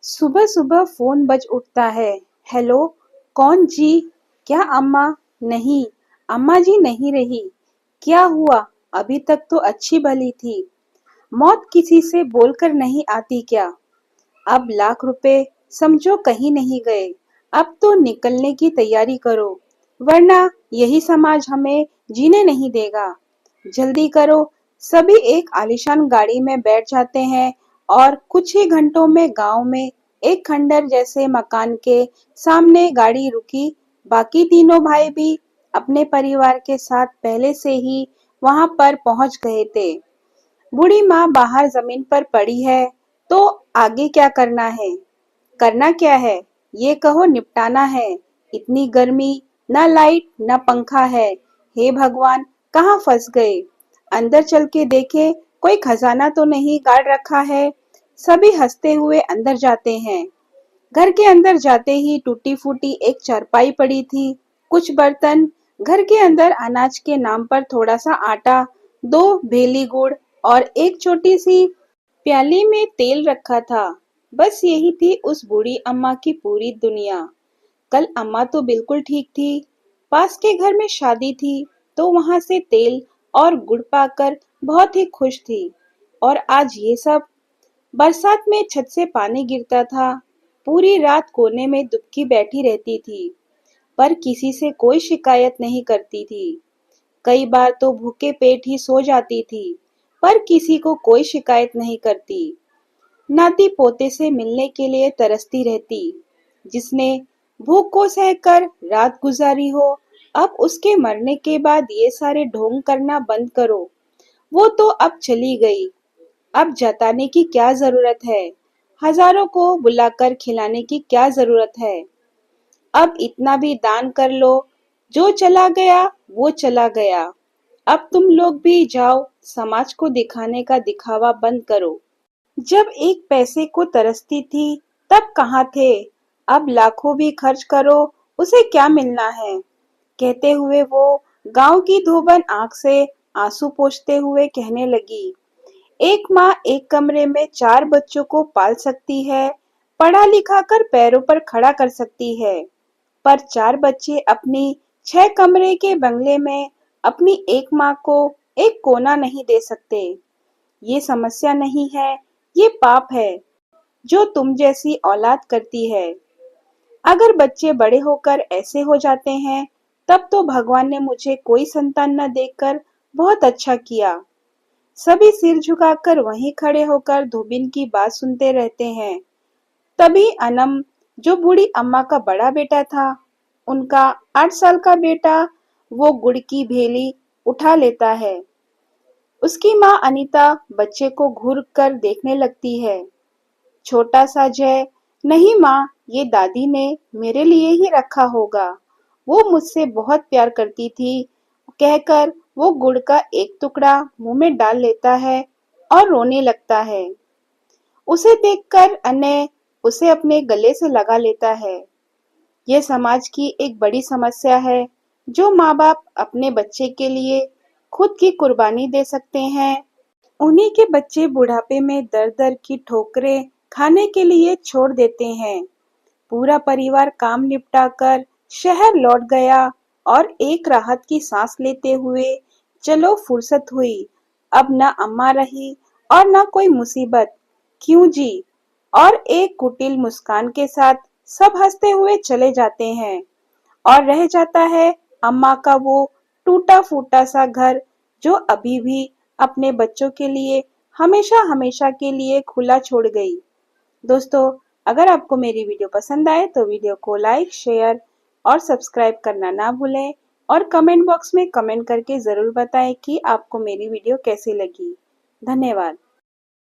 सुबह सुबह फोन बज उठता है। हेलो, कौन जी? क्या अम्मा? नहीं, अम्मा जी नहीं रही। क्या हुआ? अभी तक तो अच्छी भली थी। मौत किसी से बोलकर नहीं आती क्या? अब लाख रुपए समझो कहीं नहीं गए। अब तो निकलने की तैयारी करो, वरना यही समाज हमें जीने नहीं देगा। जल्दी करो। सभी एक आलीशान गाड़ी में बैठ जाते हैं और कुछ ही घंटों में गांव में एक खंडर जैसे मकान के सामने गाड़ी रुकी। बाकी तीनों भाई भी अपने परिवार के साथ पहले से ही वहां पर पहुंच गए थे। बूढ़ी माँ बाहर जमीन पर पड़ी है। तो आगे क्या करना है? करना क्या है? ये कहो, निपटाना है। इतनी गर्मी, न लाइट न पंखा है। हे भगवान, कहाँ फंस गए? अंदर चल के देखे, कोई खजाना तो नहीं गाड़ रखा है। सभी हंसते हुए अंदर जाते हैं। घर के अंदर जाते ही टूटी फूटी एक चारपाई पड़ी थी, कुछ बर्तन, घर के अंदर अनाज के नाम पर थोड़ा सा आटा, दो भेली गुड़ और एक छोटी सी प्याली में तेल रखा था। बस यही थी उस बूढ़ी अम्मा की पूरी दुनिया। कल अम्मा तो बिल्कुल ठीक थी। पास के घर में शादी थी, तो वहां से तेल और गुड़ पाकर बहुत ही खुश थी। और आज ये सब। बरसात में छत से पानी गिरता था। पूरी रात कोने में दुबकी बैठी रहती थी, पर किसी से कोई शिकायत नहीं करती थी। कई बार तो भूखे पेट ही सो जाती थी, पर किसी को कोई शिकायत नहीं करती। नाती पोते से मिलने के लिए तरसती रहती। जिसने भूख को सहकर रात गुजारी हो, अब उसके मरने के बाद ये सारे ढोंग करना बंद करो। वो तो अब चली गई, अब जताने की क्या जरूरत है? हजारों को बुलाकर खिलाने की क्या जरूरत है? अब इतना भी दान कर लो। जो चला गया वो चला गया। अब तुम लोग भी जाओ, समाज को दिखाने का दिखावा बंद करो। जब एक पैसे को तरसती थी, तब कहाँ थे? अब लाखों भी खर्च करो, उसे क्या मिलना है? कहते हुए वो गांव की धोबन आंख से आंसू पोंछते हुए कहने लगी। एक माँ एक कमरे में चार बच्चों को पाल सकती है, पढ़ा लिखा कर पैरों पर खड़ा कर सकती है, पर चार बच्चे अपनी 6 कमरे के बंगले में अपनी एक माँ को एक कोना नहीं दे सकते। ये समस्या नहीं है, ये पाप है जो तुम जैसी औलाद करती है। अगर बच्चे बड़े होकर ऐसे हो जाते हैं, तब तो भगवान ने मुझे कोई संतान न देकर बहुत अच्छा किया। सभी सिर झुकाकर वहीं खड़े होकर धोबिन की बात सुनते रहते हैं। तभी अनम, जो बूढ़ी अम्मा का बड़ा बेटा था, उनका 8 साल का बेटा, वो गुड़ की भेली उठा लेता है। उसकी माँ अनीता बच्चे को घूर कर देखने लगती है। छोटा सा जय, नहीं माँ, ये दादी ने मेरे लिए ही रखा होगा। वो मुझसे बहुत प्यार करती थी, कहकर वो गुड़ का एक टुकड़ा मुंह में डाल लेता है और रोने लगता है। उसे देखकर अनय उसे अपने गले से लगा लेता है। यह समाज की एक बड़ी समस्या है, जो माँ बाप अपने बच्चे के लिए खुद की कुर्बानी दे सकते हैं, उन्हीं के बच्चे बुढ़ापे में दर दर की ठोकरें खाने के लिए छोड़ देते हैं। पूरा परिवार काम निपटाकर शहर लौट गया और एक राहत की सांस लेते हुए चलो फुर्सत हुई। अब न अम्मा रही और न कोई मुसीबत। क्यों जी? और एक कुटिल मुस्कान के साथ सब हंसते हुए चले जाते हैं और रह जाता है अम्मा का वो टूटा फूटा सा घर, जो अभी भी अपने बच्चों के लिए हमेशा हमेशा के लिए खुला छोड़ गई। दोस्तों, अगर आपको मेरी वीडियो पसंद आए तो वीडियो को लाइक, शेयर और सब्सक्राइब करना ना भूलें और कमेंट बॉक्स में कमेंट करके ज़रूर बताएं कि आपको मेरी वीडियो कैसी लगी। धन्यवाद।